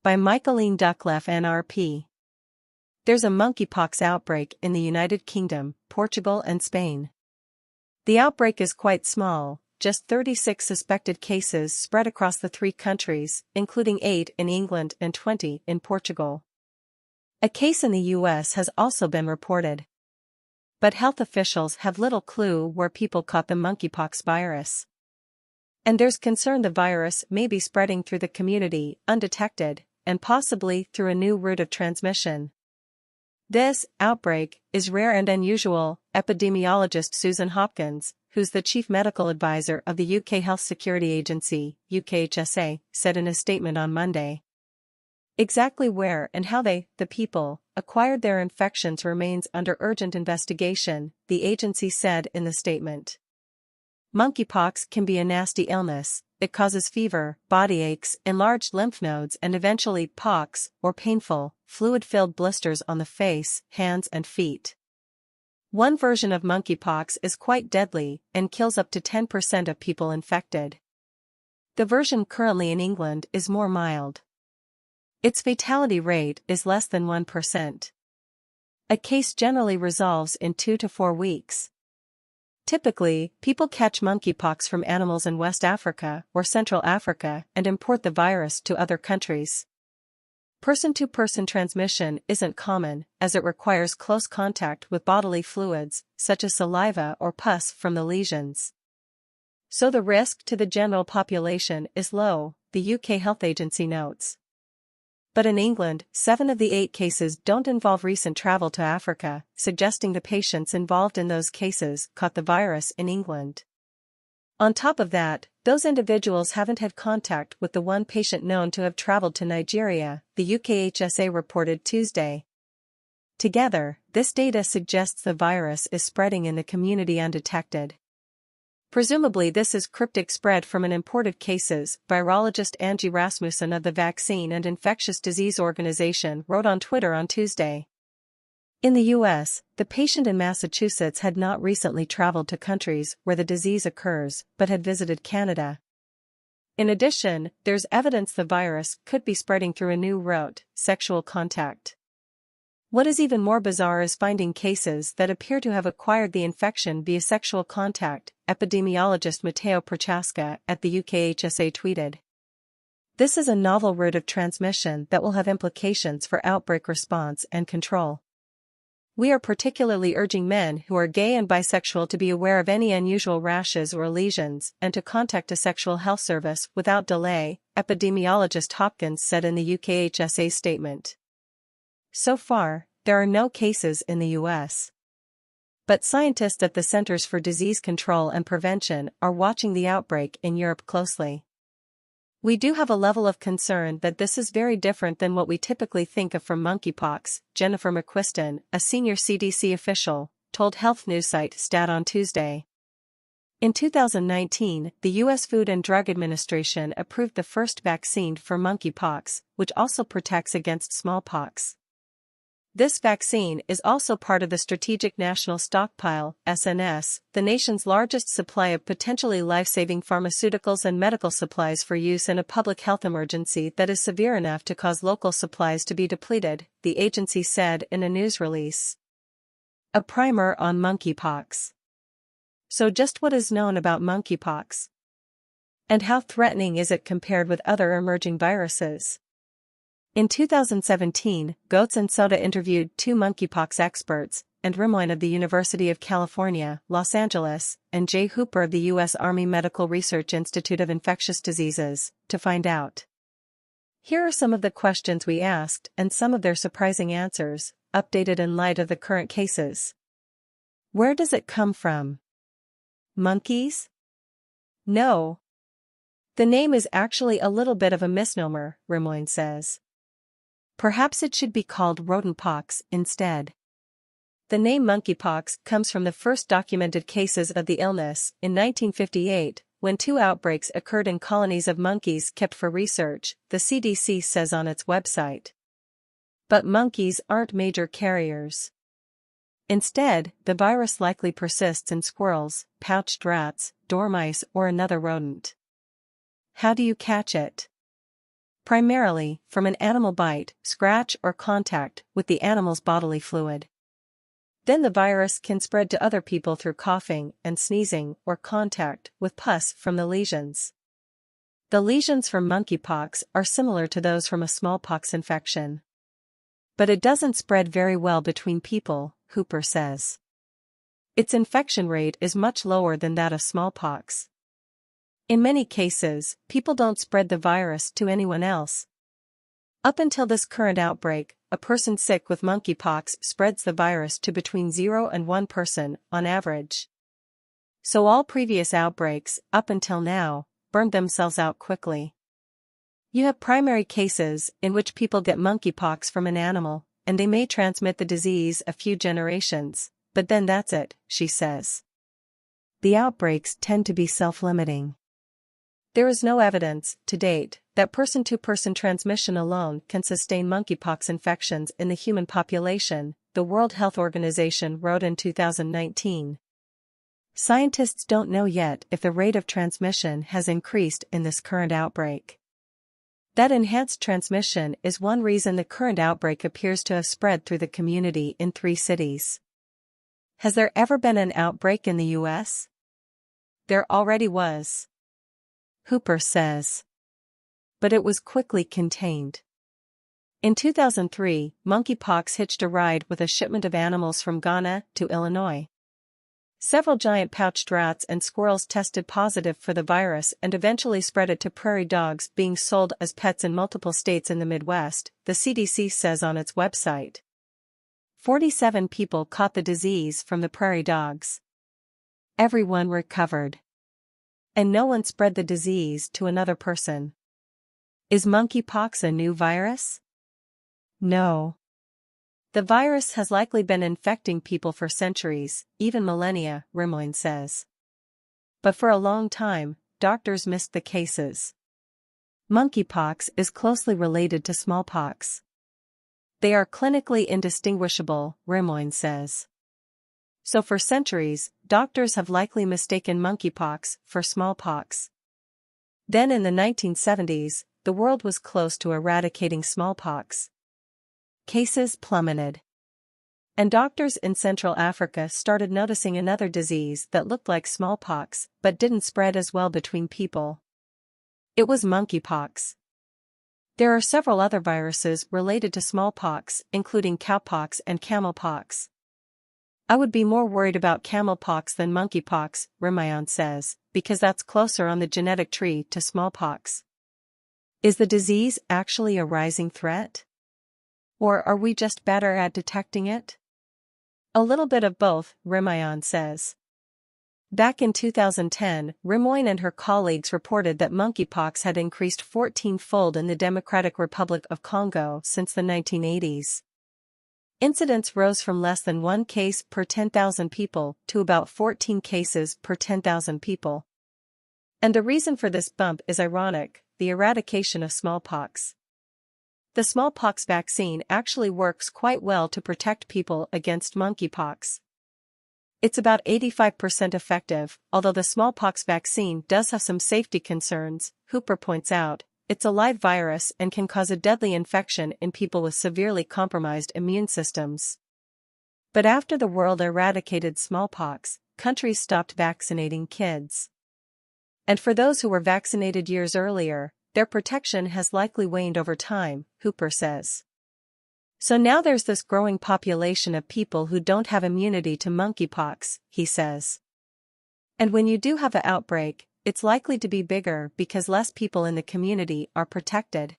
By Michaeline Duckleff NRP. There's a monkeypox outbreak in the United Kingdom, Portugal and Spain. The outbreak is quite small, just 36 suspected cases spread across the 3 countries, including 8 in England and 20 in Portugal. A case in the US has also been reported. But health officials have little clue where people caught the monkeypox virus. And there's concern the virus may be spreading through the community undetected, and possibly through a new route of transmission. This outbreak is rare and unusual, epidemiologist Susan Hopkins, who's the chief medical advisor of the UK Health Security Agency, UKHSA, said in a statement on Monday. Exactly where and how the people, acquired their infections remains under urgent investigation, the agency said in the statement. Monkeypox can be a nasty illness. It causes fever, body aches, enlarged lymph nodes and eventually pox, or painful, fluid-filled blisters on the face, hands and feet. One version of monkeypox is quite deadly and kills up to 10% of people infected. The version currently in England is more mild. Its fatality rate is less than 1%. A case generally resolves in 2 to 4 weeks. Typically, people catch monkeypox from animals in West Africa or Central Africa and import the virus to other countries. Person-to-person transmission isn't common, as it requires close contact with bodily fluids, such as saliva or pus from the lesions. So the risk to the general population is low, the UK Health Agency notes. But in England, 7 of the 8 cases don't involve recent travel to Africa, suggesting the patients involved in those cases caught the virus in England. On top of that, those individuals haven't had contact with the one patient known to have traveled to Nigeria, the UKHSA reported Tuesday. Together, this data suggests the virus is spreading in the community undetected. Presumably this is cryptic spread from an imported cases, virologist Angie Rasmussen of the Vaccine and Infectious Disease Organization wrote on Twitter on Tuesday. In the US, the patient in Massachusetts had not recently traveled to countries where the disease occurs, but had visited Canada. In addition, there's evidence the virus could be spreading through a new route, sexual contact. What is even more bizarre is finding cases that appear to have acquired the infection via sexual contact, epidemiologist Matteo Prochaska at the UKHSA tweeted. This is a novel route of transmission that will have implications for outbreak response and control. We are particularly urging men who are gay and bisexual to be aware of any unusual rashes or lesions and to contact a sexual health service without delay, epidemiologist Hopkins said in the UKHSA statement. So far, there are no cases in the US. But scientists at the Centers for Disease Control and Prevention are watching the outbreak in Europe closely. We do have a level of concern that this is very different than what we typically think of from monkeypox, Jennifer McQuiston, a senior CDC official, told health news site Stat on Tuesday. In 2019, the U.S. Food and Drug Administration approved the first vaccine for monkeypox, which also protects against smallpox. This vaccine is also part of the Strategic National Stockpile, SNS, the nation's largest supply of potentially life-saving pharmaceuticals and medical supplies for use in a public health emergency that is severe enough to cause local supplies to be depleted, the agency said in a news release. A primer on monkeypox. So just what is known about monkeypox? And how threatening is it compared with other emerging viruses? In 2017, Goetz and Soda interviewed 2 monkeypox experts, and Rimoin of the University of California, Los Angeles, and Jay Hooper of the U.S. Army Medical Research Institute of Infectious Diseases, to find out. Here are some of the questions we asked and some of their surprising answers, updated in light of the current cases. Where does it come from? Monkeys? No. The name is actually a little bit of a misnomer, Rimoin says. Perhaps it should be called rodentpox instead. The name monkeypox comes from the first documented cases of the illness in 1958, when 2 outbreaks occurred in colonies of monkeys kept for research, the CDC says on its website. But monkeys aren't major carriers. Instead, the virus likely persists in squirrels, pouched rats, dormice or another rodent. How do you catch it? primarily from an animal bite, scratch or contact with the animal's bodily fluid. Then the virus can spread to other people through coughing and sneezing or contact with pus from the lesions. The lesions from monkeypox are similar to those from a smallpox infection. But it doesn't spread very well between people, Hooper says. Its infection rate is much lower than that of smallpox. In many cases, people don't spread the virus to anyone else. Up until this current outbreak, a person sick with monkeypox spreads the virus to between 0 and 1 person, on average. So all previous outbreaks, up until now, burned themselves out quickly. You have primary cases in which people get monkeypox from an animal, and they may transmit the disease a few generations, but then that's it, she says. The outbreaks tend to be self-limiting. There is no evidence, to date, that person-to-person transmission alone can sustain monkeypox infections in the human population, the World Health Organization wrote in 2019. Scientists don't know yet if the rate of transmission has increased in this current outbreak. That enhanced transmission is one reason the current outbreak appears to have spread through the community in 3 cities. Has there ever been an outbreak in the U.S.? There already was, Hooper says. But it was quickly contained. In 2003, monkeypox hitched a ride with a shipment of animals from Ghana to Illinois. Several giant pouched rats and squirrels tested positive for the virus and eventually spread it to prairie dogs being sold as pets in multiple states in the Midwest, the CDC says on its website. 47 people caught the disease from the prairie dogs. Everyone recovered. And no one spread the disease to another person. Is monkeypox a new virus? No. The virus has likely been infecting people for centuries, even millennia, Rimoin says. But for a long time, doctors missed the cases. Monkeypox is closely related to smallpox. They are clinically indistinguishable, Rimoin says. So for centuries, doctors have likely mistaken monkeypox for smallpox. Then in the 1970s, the world was close to eradicating smallpox. Cases plummeted. And doctors in Central Africa started noticing another disease that looked like smallpox but didn't spread as well between people. It was monkeypox. There are several other viruses related to smallpox, including cowpox and camelpox. I would be more worried about camelpox than monkeypox, Rimion says, because that's closer on the genetic tree to smallpox. Is the disease actually a rising threat? Or are we just better at detecting it? A little bit of both, Rimion says. Back in 2010, Rimoin and her colleagues reported that monkeypox had increased 14-fold in the Democratic Republic of Congo since the 1980s. Incidence rose from less than 1 case per 10,000 people to about 14 cases per 10,000 people. And the reason for this bump is ironic: the eradication of smallpox. The smallpox vaccine actually works quite well to protect people against monkeypox. It's about 85% effective, although the smallpox vaccine does have some safety concerns, Hooper points out. It's a live virus and can cause a deadly infection in people with severely compromised immune systems. But after the world eradicated smallpox, countries stopped vaccinating kids. And for those who were vaccinated years earlier, their protection has likely waned over time, Hooper says. So now there's this growing population of people who don't have immunity to monkeypox, he says. And when you do have an outbreak, it's likely to be bigger because less people in the community are protected.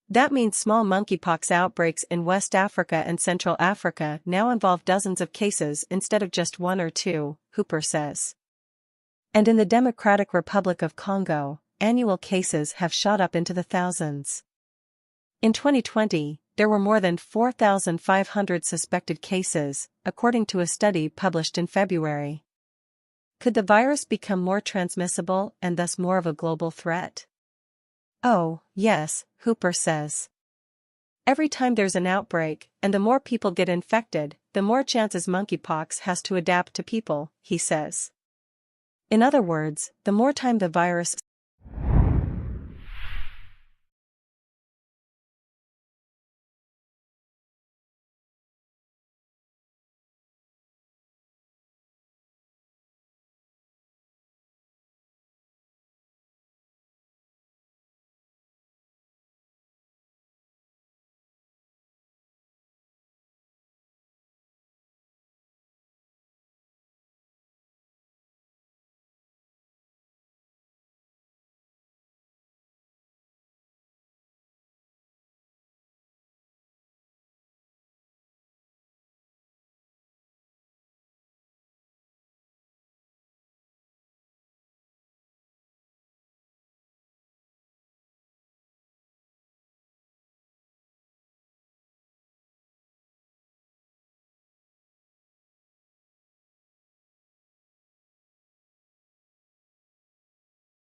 That means small monkeypox outbreaks in West Africa and Central Africa now involve dozens of cases instead of just 1 or 2, Hooper says. And in the Democratic Republic of Congo, annual cases have shot up into the thousands. In 2020, there were more than 4,500 suspected cases, according to a study published in February. Could the virus become more transmissible and thus more of a global threat? Oh, yes, Hooper says. Every time there's an outbreak, and the more people get infected, the more chances monkeypox has to adapt to people, he says. In other words, the more time the virus